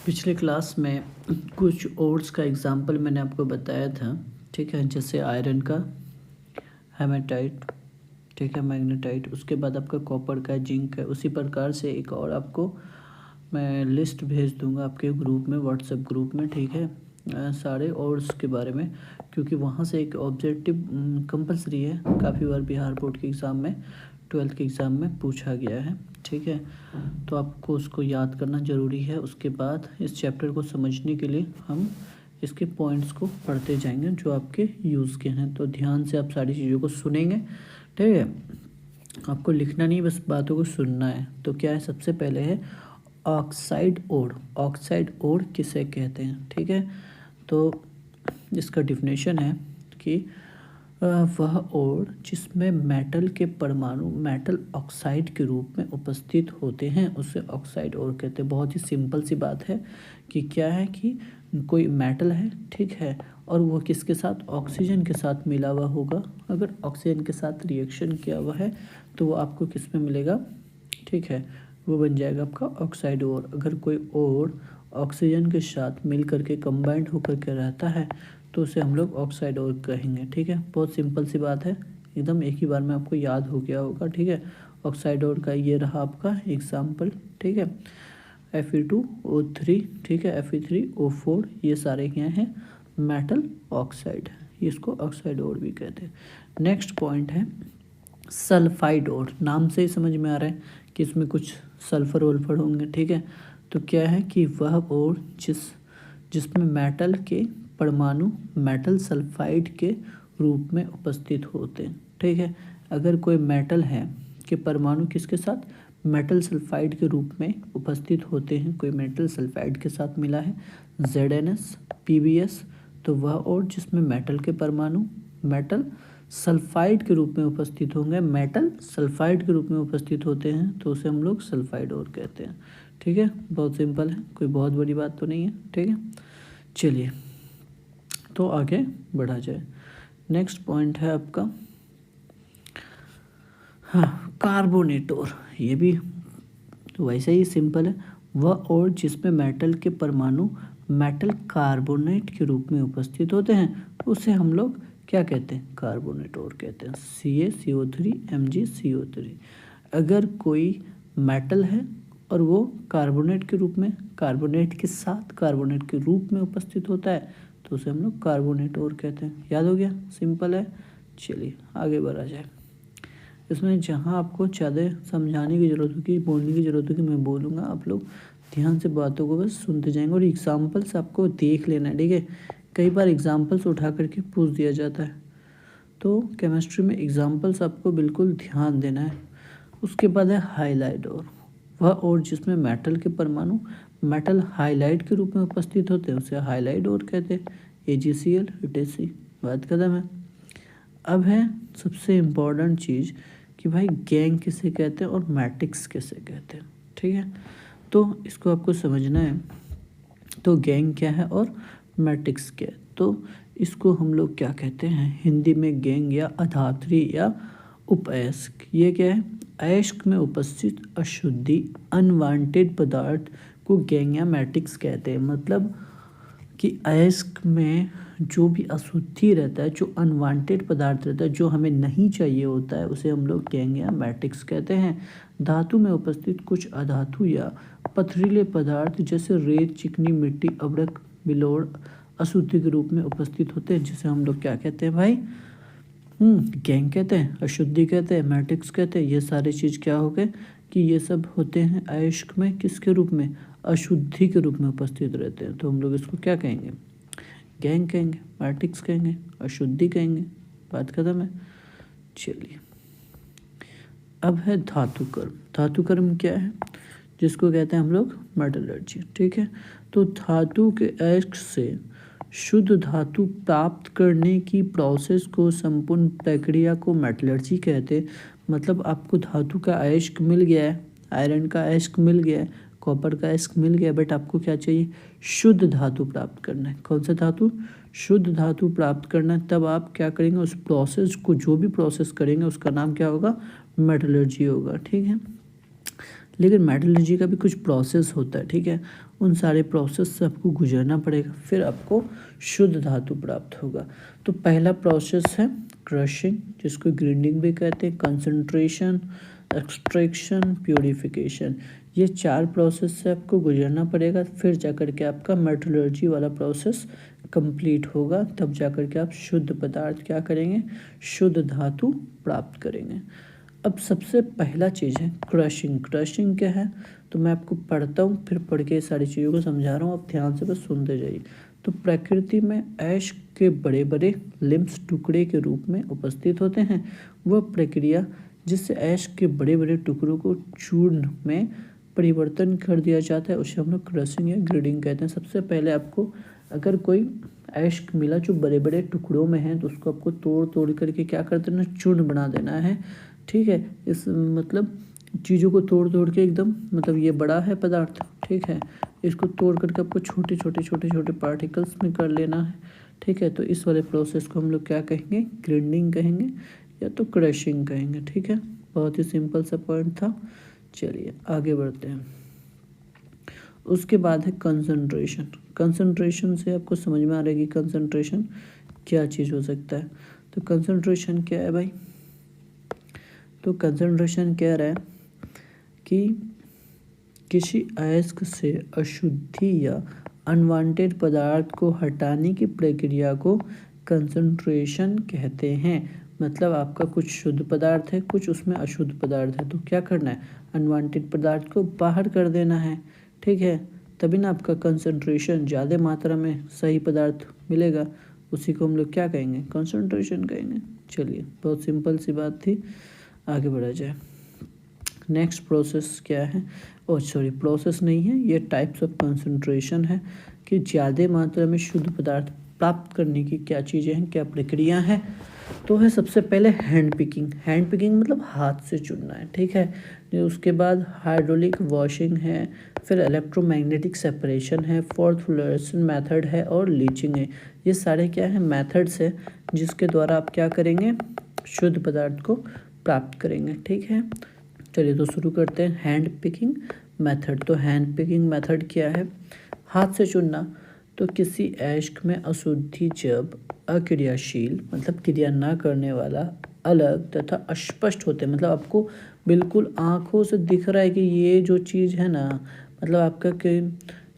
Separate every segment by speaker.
Speaker 1: पिछले क्लास में कुछ ओर्स का एग्जाम्पल मैंने आपको बताया था, ठीक है। जैसे आयरन का हेमेटाइट, ठीक है, मैग्नेटाइट, उसके बाद आपका कॉपर का जिंक है। उसी प्रकार से एक और आपको मैं लिस्ट भेज दूंगा आपके ग्रुप में, व्हाट्सएप ग्रुप में, ठीक है, सारे ओर्स के बारे में, क्योंकि वहाँ से एक ऑब्जेक्टिव कंपलसरी है। काफ़ी बार बिहार बोर्ड के एग्ज़ाम में, 12th के एग्ज़ाम में पूछा गया है, ठीक है। तो आपको उसको याद करना ज़रूरी है। उसके बाद इस चैप्टर को समझने के लिए हम इसके पॉइंट्स को पढ़ते जाएंगे जो आपके यूज़ के हैं। तो ध्यान से आप सारी चीज़ों को सुनेंगे, ठीक है। आपको लिखना नहीं, बस बातों को सुनना है। तो क्या है, सबसे पहले है ऑक्साइड ओर। ऑक्साइड ओर किसे कहते हैं, ठीक है। तो इसका डिफिनेशन है कि वह ओर जिसमें मेटल के परमाणु मेटल ऑक्साइड के रूप में उपस्थित होते हैं उसे ऑक्साइड ओर कहते हैं। बहुत ही सिंपल सी बात है कि क्या है कि कोई मेटल है, ठीक है, और वो किसके साथ, ऑक्सीजन के साथ मिला हुआ होगा। अगर ऑक्सीजन के साथ रिएक्शन किया हुआ है तो वो आपको किस में मिलेगा, ठीक है, वो बन जाएगा आपका ऑक्साइड ओर। अगर कोई और ऑक्सीजन के साथ मिल करके कंबाइंड होकर के रहता है तो उसे हम लोग ऑक्साइड ओर कहेंगे, ठीक है। बहुत सिंपल सी बात है, एकदम एक ही बार में आपको याद हो गया होगा, ठीक है। ऑक्साइड ओर का ये रहा आपका एग्जाम्पल, ठीक है। Fe2O3, ठीक है, Fe3O4, ये सारे क्या हैं, मेटल ऑक्साइड, इसको ऑक्साइड ओर भी कहते हैं। नेक्स्ट पॉइंट है सल्फाइड ओर। नाम से ही समझ में आ रहा है कि इसमें कुछ सल्फर वल्फर होंगे, ठीक है। तो क्या है कि वह ओर जिसमें मेटल के परमाणु मेटल सल्फाइड के रूप में उपस्थित होते हैं, ठीक है। अगर कोई मेटल है कि परमाणु किसके साथ, मेटल सल्फाइड के रूप में उपस्थित होते हैं, कोई मेटल सल्फाइड के साथ मिला है, ZnS PbS, तो वह और जिसमें मेटल के परमाणु मेटल सल्फाइड के रूप में उपस्थित होंगे, मेटल सल्फाइड के रूप में उपस्थित होते हैं, तो उसे हम लोग सल्फाइड ओर कहते हैं, ठीक है। बहुत सिंपल है, कोई बहुत बड़ी बात तो नहीं है, ठीक है। चलिए तो आगे बढ़ा जाए। नेक्स्ट पॉइंट है आपका कार्बोनेट ओर। ये भी तो वैसे ही सिंपल है, वह और जिसमें मेटल के परमाणु मेटल कार्बोनेट के रूप में उपस्थित होते हैं उसे हम लोग क्या कहते हैं, कार्बोनेट ओर कहते हैं। CaCO3 MgCO3। अगर कोई मेटल है और वो कार्बोनेट के रूप में, कार्बोनेट के साथ कार्बोनेट के रूप में उपस्थित होता है तो उसे हम लोग कार्बोनेट ओर कहते हैं। याद हो गया, सिंपल है। चलिए आगे बढ़ा जाए। इसमें जहाँ आपको ज़्यादा समझाने की ज़रूरत होगी, बोलने की ज़रूरत होगी, मैं बोलूँगा, आप लोग ध्यान से बातों को बस सुनते जाएंगे और एग्जाम्पल्स आपको देख लेना है, ठीक है। कई बार एग्जाम्पल्स उठा करके पूछ दिया जाता है, तो केमिस्ट्री में एग्जाम्पल्स आपको बिल्कुल ध्यान देना है। उसके बाद है हाईलाइट ओर। वह और जिसमें मेटल के परमाणु मेटल हाईलाइट के रूप में उपस्थित होते हैं उसे हाईलाइट ओर कहते हैं। AgCl ATC, बात खत्म है। अब है सबसे इम्पोर्टेंट चीज़ कि भाई गैंग किसे कहते हैं और मैट्रिक्स किसे कहते हैं, ठीक है। तो इसको आपको समझना है। तो गैंग क्या है और मैट्रिक्स क्या है, तो इसको हम लोग क्या कहते हैं हिंदी में, गैंग या अधात्री या उपअयस्क। ये क्या है, अयस्क में उपस्थित अशुद्धि अनवांटेड पदार्थ को गैंग या मैट्रिक्स कहते हैं। मतलब कि अयस्क में जो भी अशुद्धि रहता है, जो अनवांटेड पदार्थ रहता है, जो हमें नहीं चाहिए होता है, उसे हम लोग गैंग या मैट्रिक्स कहते हैं। धातु में उपस्थित कुछ अधातु या पथरीले पदार्थ जैसे रेत, चिकनी मिट्टी, अब्रक, बिलोड़ अशुद्धि के रूप में उपस्थित होते हैं, जिसे हम लोग क्या कहते हैं भाई, गैंग कहते हैं, अशुद्धि कहते हैं, मैट्रिक्स कहते हैं। ये सारी चीज़ क्या हो गए कि ये सब होते हैं अयस्क में, किसके रूप में, अशुद्धि के रूप में उपस्थित रहते हैं। तो हम लोग इसको क्या कहेंगे, गैंग कहेंगे, मैट्रिक्स कहेंगे, अशुद्धि कहेंगे, बात खत्म है। चलिए अब है धातु कर्म। धातु कर्म क्या है, जिसको कहते हैं हम लोग मेटलर्जी, ठीक है। तो धातु के अयस्क से शुद्ध धातु प्राप्त करने की प्रोसेस को, संपूर्ण प्रक्रिया को मेटलर्जी कहते हैं। मतलब आपको धातु का अयस्क मिल गया है, आयरन का अयस्क मिल गया है, कॉपर का अयस्क मिल गया, बट आपको क्या चाहिए, शुद्ध धातु प्राप्त करना है। कौन सा धातु, शुद्ध धातु प्राप्त करना है। तब आप क्या करेंगे, उस प्रोसेस को, जो भी प्रोसेस करेंगे उसका नाम क्या होगा, मेटलर्जी होगा, ठीक है। लेकिन मेटलर्जी का भी कुछ प्रोसेस होता है, ठीक है। उन सारे प्रोसेस से आपको गुजरना पड़ेगा, फिर आपको शुद्ध धातु प्राप्त होगा। तो पहला प्रोसेस है क्रशिंग, जिसको ग्राइंडिंग भी कहते हैं, कंसंट्रेशन, एक्सट्रैक्शन, प्यूरिफिकेशन। ये 4 प्रोसेस से आपको गुजरना पड़ेगा, फिर जाकर के आपका मेटलर्जी वाला प्रोसेस कंप्लीट होगा, तब जाकर के आप शुद्ध पदार्थ क्या करेंगे, शुद्ध धातु प्राप्त करेंगे। अब सबसे पहला चीज़ है क्रशिंग। क्रशिंग क्या है, तो मैं आपको पढ़ता हूँ, फिर पढ़ के सारी चीज़ों को समझा रहा हूँ, आप ध्यान से बस सुनते जाइए। तो प्रकृति में ऐश के बड़े बड़े लिम्स टुकड़े के रूप में उपस्थित होते हैं। वह प्रक्रिया जिससे ऐश के बड़े बड़े टुकड़ों को चूर्ण में परिवर्तन कर दिया जाता है, उसे हम लोग क्रशिंग या ग्रेडिंग कहते हैं। सबसे पहले आपको अगर कोई ऐश मिला जो बड़े बड़े टुकड़ों में है, तो उसको आपको तोड़ तोड़ करके क्या कर देना, चूर्ण बना देना है, ठीक है। इस मतलब चीज़ों को तोड़ तोड़ के एकदम, मतलब ये बड़ा है पदार्थ, ठीक है, इसको तोड़ करके आपको छोटे छोटे छोटे छोटे पार्टिकल्स में कर लेना है, ठीक है। तो इस वाले प्रोसेस को हम लोग क्या कहेंगे, ग्राइंडिंग कहेंगे या तो क्रशिंग कहेंगे, ठीक है। बहुत ही सिंपल सा पॉइंट था। चलिए आगे बढ़ते हैं। उसके बाद है कंसंट्रेशन। कंसंट्रेशन से आपको समझ में आ रहा है कि कंसंट्रेशन क्या चीज़ हो सकता है। तो कंसंट्रेशन क्या है भाई, तो कंसंट्रेशन कह रहा है कि किसी अयस्क से अशुद्धि या अनवांटेड पदार्थ को हटाने की प्रक्रिया को कंसंट्रेशन कहते हैं। मतलब आपका कुछ शुद्ध पदार्थ है, कुछ उसमें अशुद्ध पदार्थ है, तो क्या करना है, अनवांटेड पदार्थ को बाहर कर देना है, ठीक है। तभी ना आपका कंसंट्रेशन ज़्यादा मात्रा में सही पदार्थ मिलेगा, उसी को हम लोग क्या कहेंगे, कंसंट्रेशन कहेंगे। चलिए बहुत सिंपल सी बात थी, आगे बढ़ा जाए। नेक्स्ट प्रोसेस क्या है, प्रोसेस नहीं है, ये टाइप्स ऑफ कंसंट्रेशन है कि ज़्यादा मात्रा में शुद्ध पदार्थ प्राप्त करने की क्या चीज़ें हैं, क्या प्रक्रिया है। तो है सबसे पहले हैंड पिकिंग। हैंड पिकिंग मतलब हाथ से चुनना है, ठीक है। उसके बाद हाइड्रोलिक वॉशिंग है, फिर इलेक्ट्रोमैग्नेटिक सेपरेशन है, फोर्थ फ्लोरेसेंस मेथड है और लीचिंग है। ये सारे क्या है, मेथड्स है जिसके द्वारा आप क्या करेंगे, शुद्ध पदार्थ को प्राप्त करेंगे, ठीक है। चलिए तो शुरू करते हैं हैंड पिकिंग मेथड। तो हैंड पिकिंग मेथड क्या है, हाथ से चुनना। तो किसी ऐश्क में अशुद्धि जब अक्रियाशील मतलब क्रिया ना करने वाला, अलग तथा अस्पष्ट होते हैं, मतलब आपको बिल्कुल आँखों से दिख रहा है कि ये जो चीज़ है ना, मतलब आपका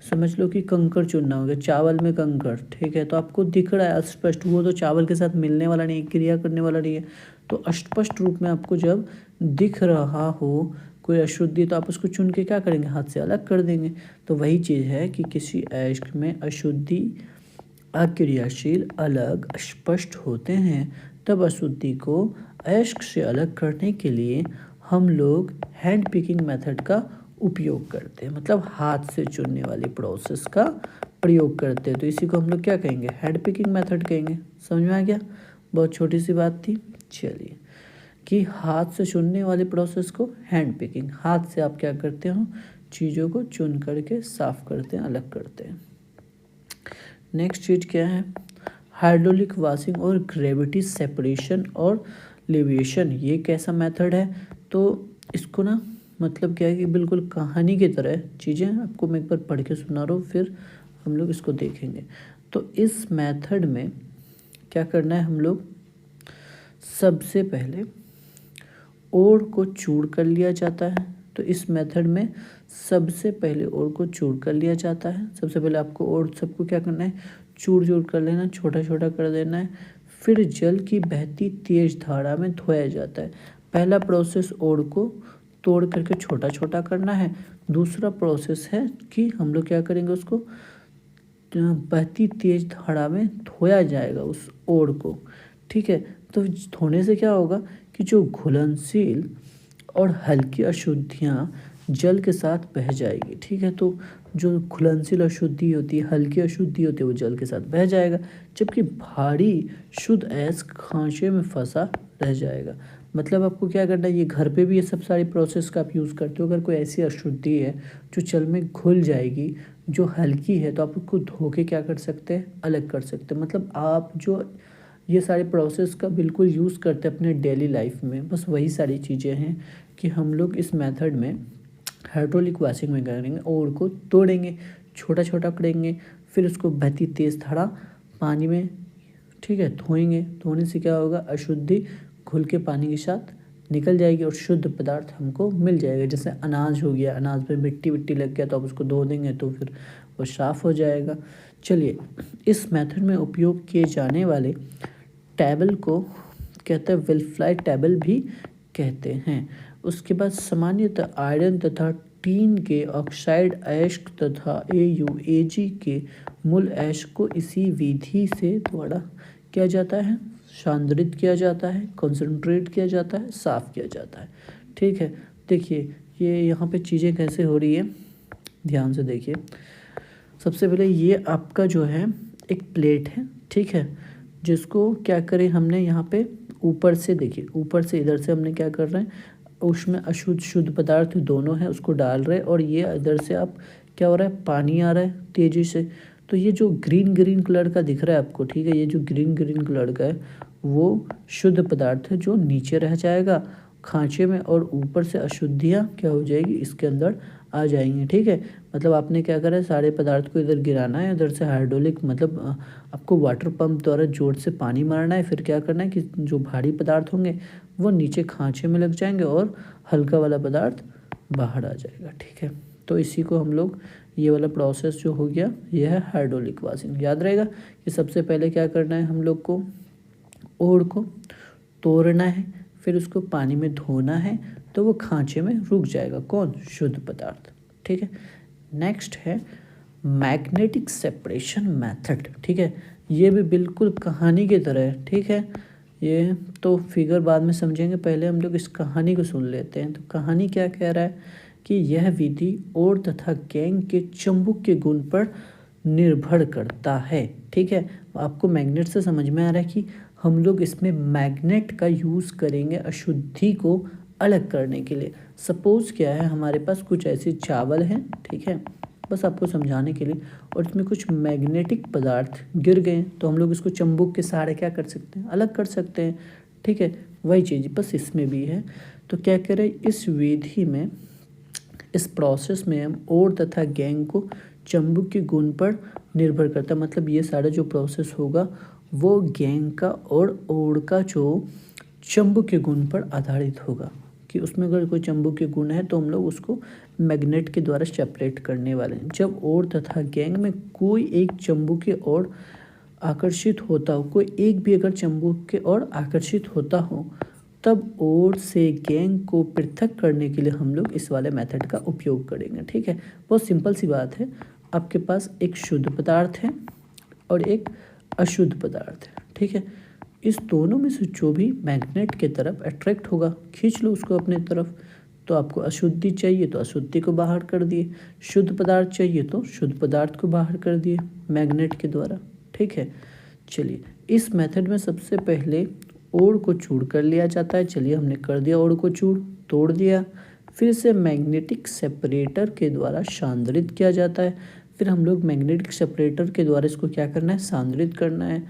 Speaker 1: समझ लो कि कंकड़ चुनना हो गया, चावल में कंकड़, ठीक है, तो आपको दिख रहा है अस्पष्ट, वो तो चावल के साथ मिलने वाला नहीं है, क्रिया करने वाला नहीं है। तो अस्पष्ट रूप में आपको जब दिख रहा हो कोई अशुद्धि, तो आप उसको चुन के क्या करेंगे, हाथ से अलग कर देंगे। तो वही चीज़ है कि किसी ऐश्क में अशुद्धि अक्रियाशील अलग स्पष्ट होते हैं, तब अशुद्धि को ऐश्क से अलग करने के लिए हम लोग हैंड पिकिंग मेथड का उपयोग करते हैं, मतलब हाथ से चुनने वाली प्रोसेस का प्रयोग करते हैं। तो इसी को हम लोग क्या कहेंगे, हैंड पिकिंग मेथड कहेंगे। समझ में आ गया, बहुत छोटी सी बात थी। चलिए कि हाथ से चुनने वाली प्रोसेस को हैंड पिकिंग, हाथ से आप क्या करते हो, चीज़ों को चुन करके साफ करते हैं, अलग करते हैं। नेक्स्ट चीज़ क्या है, हाइड्रोलिक वॉशिंग और ग्रेविटी सेपरेशन और लिविएशन। ये कैसा मेथड है, तो इसको ना मतलब क्या है कि बिल्कुल कहानी की तरह चीज़ें आपको मैं एक बार पढ़ के सुना रहा हूँ, फिर हम लोग इसको देखेंगे। तो इस मेथड में क्या करना है, हम लोग सबसे पहले ओर को चूर कर लिया जाता है। तो इस मेथड में सबसे पहले ओर को चूर कर लिया जाता है। सबसे पहले आपको ओर सबको क्या करना है, चूर चूर कर लेना, छोटा छोटा कर देना है। फिर जल की बहती तेज धारा में धोया जाता है। पहला प्रोसेस ओर को तोड़ करके छोटा छोटा करना है। दूसरा प्रोसेस है कि हम लोग क्या करेंगे, उसको बहती तेज धारा में धोया जाएगा उस ओर को, ठीक है। तो धोने से क्या होगा कि जो घुलनशील और हल्की अशुद्धियाँ जल के साथ बह जाएगी, ठीक है। तो जो घुलनशील अशुद्धि होती है, हल्की अशुद्धि होती है, वो जल के साथ बह जाएगा, जबकि भारी शुद्ध ऐश खांचे में फंसा रह जाएगा। मतलब आपको क्या करना है, ये घर पे भी ये सब सारी प्रोसेस का आप यूज़ करते हो। अगर कोई ऐसी अशुद्धि है जो जल में घुल जाएगी, जो हल्की है, तो आप उसको धो के क्या कर सकते हैं, अलग कर सकते हैं। मतलब आप जो ये सारे प्रोसेस का बिल्कुल यूज़ करते हैं अपने डेली लाइफ में, बस वही सारी चीज़ें हैं कि हम लोग इस मेथड में हाइड्रोलिक वॉशिंग में क्या करेंगे, ओर को तोड़ेंगे, छोटा छोटा करेंगे, फिर उसको बहती तेज़ धारा पानी में, ठीक है, धोएंगे। धोने से क्या होगा, अशुद्धि घुल के पानी के साथ निकल जाएगी और शुद्ध पदार्थ हमको मिल जाएगा। जैसे अनाज हो गया, अनाज में मिट्टी विट्टी लग गया तो आप उसको धो देंगे तो फिर वो साफ़ हो जाएगा। चलिए, इस मेथड में उपयोग किए जाने वाले टेबल को कहते हैं विल्फ्लाई टेबल भी कहते हैं। उसके बाद सामान्यतः आयरन तथा टीन के ऑक्साइड ऐश तथा AuAg के मूल ऐश को इसी विधि से द्वारा किया जाता है, सांद्रित किया जाता है, कंसंट्रेट किया जाता है, साफ़ किया जाता है। ठीक है, देखिए ये यहाँ पे चीज़ें कैसे हो रही है, ध्यान से देखिए। सबसे पहले ये आपका जो है एक प्लेट है, ठीक है, जिसको क्या करें हमने यहाँ पे ऊपर से, देखिए ऊपर से इधर से हमने क्या कर रहे हैं, उसमें अशुद्ध शुद्ध पदार्थ दोनों हैं उसको डाल रहे हैं, और ये इधर से आप क्या हो रहा है, पानी आ रहा है तेज़ी से। तो ये जो ग्रीन ग्रीन कलर का दिख रहा है आपको, ठीक है, ये जो ग्रीन ग्रीन कलर का है वो शुद्ध पदार्थ है जो नीचे रह जाएगा खांचे में, और ऊपर से अशुद्धियाँ क्या हो जाएगी, इसके अंदर आ जाएंगी। ठीक है, मतलब आपने क्या करा है, सारे पदार्थ को इधर गिराना है, इधर से हाइड्रोलिक मतलब आपको वाटर पंप द्वारा जोर से पानी मारना है। फिर क्या करना है कि जो भारी पदार्थ होंगे वो नीचे खांचे में लग जाएंगे और हल्का वाला पदार्थ बाहर आ जाएगा। ठीक है, तो इसी को हम लोग, ये वाला प्रोसेस जो हो गया ये है हाइड्रोलिक वॉशिंग। याद रहेगा कि सबसे पहले क्या करना है हम लोग को, ओड़ को तोड़ना है, फिर उसको पानी में धोना है तो वो खांचे में रुक जाएगा, कौन, शुद्ध पदार्थ। ठीक है, नेक्स्ट है मैग्नेटिक सेपरेशन मेथड। ठीक है, ये भी बिल्कुल कहानी की तरह है। ठीक है, ये तो फिगर बाद में समझेंगे, पहले हम लोग इस कहानी को सुन लेते हैं। तो कहानी क्या कह रहा है कि यह विधि ओर तथा गैंग के चुंबक के गुण पर निर्भर करता है। ठीक है, आपको मैग्नेट से समझ में आ रहा है कि हम लोग इसमें मैग्नेट का यूज़ करेंगे अशुद्धि को अलग करने के लिए। सपोज़ क्या है, हमारे पास कुछ ऐसे चावल हैं, ठीक है, बस आपको समझाने के लिए, और इसमें कुछ मैग्नेटिक पदार्थ गिर गए तो हम लोग इसको चुंबक के सहारे क्या कर सकते हैं, अलग कर सकते हैं। ठीक है, वही चीज़ बस इसमें भी है। तो क्या करें, इस विधि में, इस प्रोसेस में हम ओर तथा गैंग को चुंबक के गुण पर निर्भर करता है। मतलब ये सारा जो प्रोसेस होगा वो गैंग का और ओर का जो चुंबक के गुण पर आधारित होगा, कि उसमें अगर कोई चुंबक के गुण है तो हम लोग उसको मैग्नेट के द्वारा सेपरेट करने वाले हैं। जब ओर तथा गैंग में कोई एक चुंबक की ओर आकर्षित होता हो, कोई एक भी अगर चुंबक की ओर आकर्षित होता हो, तब ओर से गैंग को पृथक करने के लिए हम लोग इस वाले मेथड का उपयोग करेंगे। ठीक है, बहुत सिंपल सी बात है। आपके पास एक शुद्ध पदार्थ है और एक अशुद्ध पदार्थ है। ठीक है, इस दोनों में से जो भी मैग्नेट के तरफ अट्रैक्ट होगा, खींच लो उसको अपने तरफ। तो आपको अशुद्धि चाहिए तो अशुद्धि को बाहर कर दिए, शुद्ध पदार्थ चाहिए तो शुद्ध पदार्थ को बाहर कर दिए मैग्नेट के द्वारा। ठीक है, चलिए इस मेथड में सबसे पहले ओर को चूड़ कर लिया जाता है। चलिए हमने कर दिया ओर को चूड़, तोड़ दिया, फिर इसे मैग्नेटिक सेपरेटर के द्वारा सांद्रित किया जाता है। फिर हम लोग मैग्नेटिक सेपरेटर के द्वारा इसको क्या करना है, सांद्रित करना है,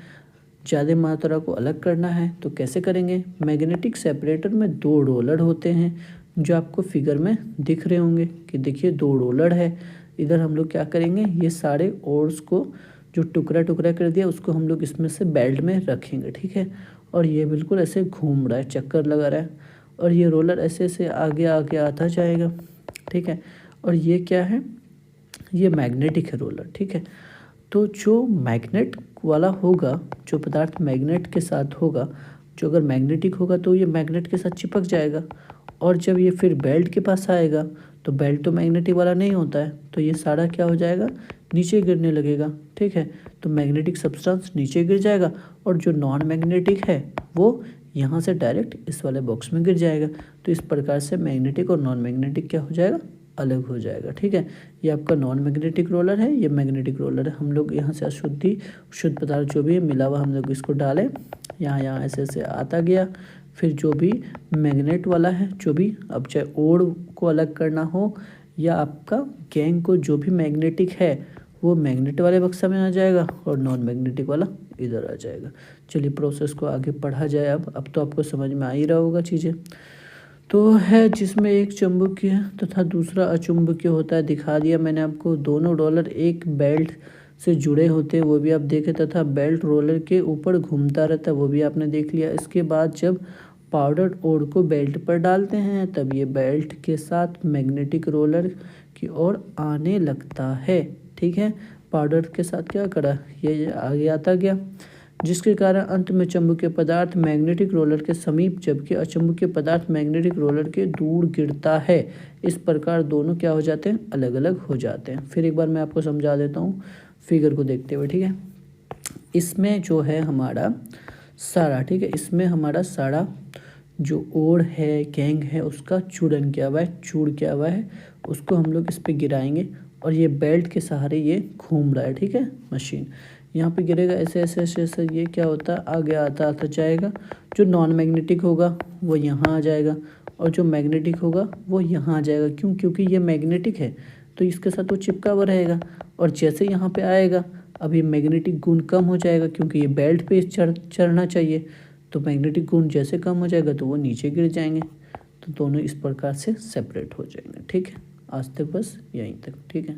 Speaker 1: ज़्यादा मात्रा को अलग करना है। तो कैसे करेंगे, मैग्नेटिक सेपरेटर में 2 रोलर होते हैं जो आपको फिगर में दिख रहे होंगे कि देखिए 2 रोलर है। इधर हम लोग क्या करेंगे, ये सारे ओर्स को जो टुकड़ा टुकड़ा कर दिया उसको हम लोग इसमें से बेल्ट में रखेंगे। ठीक है, और ये बिल्कुल ऐसे घूम रहा है, चक्कर लगा रहा है, और ये रोलर ऐसे ऐसे आगे आगे आता जाएगा। ठीक है, और ये क्या है, ये मैग्नेटिक है रोलर। ठीक है, तो जो मैग्नेट वाला होगा, जो पदार्थ मैग्नेट के साथ होगा, जो अगर मैग्नेटिक होगा तो ये मैग्नेट के साथ चिपक जाएगा, और जब ये फिर बेल्ट के पास आएगा तो बेल्ट तो मैग्नेटिक वाला नहीं होता है, तो ये सारा क्या हो जाएगा, नीचे गिरने लगेगा। ठीक है, तो मैग्नेटिक सब्सटेंस नीचे गिर जाएगा और जो नॉन मैग्नेटिक है वो यहाँ से डायरेक्ट इस वाले बॉक्स में गिर जाएगा। तो इस प्रकार से मैग्नेटिक और नॉन मैग्नेटिक क्या हो जाएगा, अलग हो जाएगा। ठीक है, ये आपका नॉन मैग्नेटिक रोलर है, ये मैग्नेटिक रोलर है। हम लोग यहाँ से अशुद्धि शुद्ध पदार्थ जो भी है मिला हुआ हम लोग इसको डालें, यहाँ ऐसे ऐसे आता गया। फिर जो भी मैग्नेट वाला है, जो भी, अब चाहे ओर को अलग करना हो या आपका गैंग को, जो भी मैग्नेटिक है वो मैग्नेट वाले बक्सा में आ जाएगा और नॉन मैग्नेटिक वाला इधर आ जाएगा। चलिए प्रोसेस को आगे पढ़ा जाए। अब तो आपको समझ में आ ही रहा होगा चीज़ें। तो है जिसमें एक चुंबकीय तथा दूसरा अचुंबकीय होता है, दिखा दिया मैंने आपको। दोनों रोलर एक बेल्ट से जुड़े होते हैं, वो भी आप देखें, तथा बेल्ट रोलर के ऊपर घूमता रहता है, वो भी आपने देख लिया। इसके बाद जब पाउडर्ड ओर को बेल्ट पर डालते हैं तब ये बेल्ट के साथ मैग्नेटिक रोलर की ओर आने लगता है। ठीक है, पाउडर के साथ क्या करा, ये आगे आता गया, जिसके कारण अंत में चुंबकीय पदार्थ मैग्नेटिक रोलर के समीप जबकि अचुंबकीय पदार्थ मैग्नेटिक रोलर के दूर गिरता है। इस प्रकार दोनों क्या हो जाते हैं, अलग अलग हो जाते हैं। फिर एक बार मैं आपको समझा देता हूँ फिगर को देखते हुए। ठीक है, इसमें जो है हमारा सारा, ठीक है, इसमें हमारा सारा जो ओर है, कैंग है, उसका चूड़न किया हुआ है, चूड़ किया हुआ है, उसको हम लोग इस पे गिराएंगे और ये बेल्ट के सहारे ये घूम रहा है। ठीक है, मशीन यहाँ पे गिरेगा, ऐसे ऐसे ऐसे ऐसे, ये क्या होता है, आगे आता आता जाएगा। जो नॉन मैग्नेटिक होगा वो यहाँ आ जाएगा और जो मैग्नेटिक होगा वो यहाँ आ जाएगा। क्यों, क्योंकि ये मैग्नेटिक है तो इसके साथ वो चिपका हुआ रहेगा। और जैसे यहाँ पे आएगा अब ये मैग्नेटिक गुण कम हो जाएगा, क्योंकि ये बेल्ट पे चढ़ना चाहिए, तो मैग्नेटिक गुण जैसे कम हो जाएगा तो वो नीचे गिर जाएंगे, तो दोनों इस प्रकार से सेपरेट हो जाएंगे। ठीक है, आज तक बस यहीं तक। ठीक है।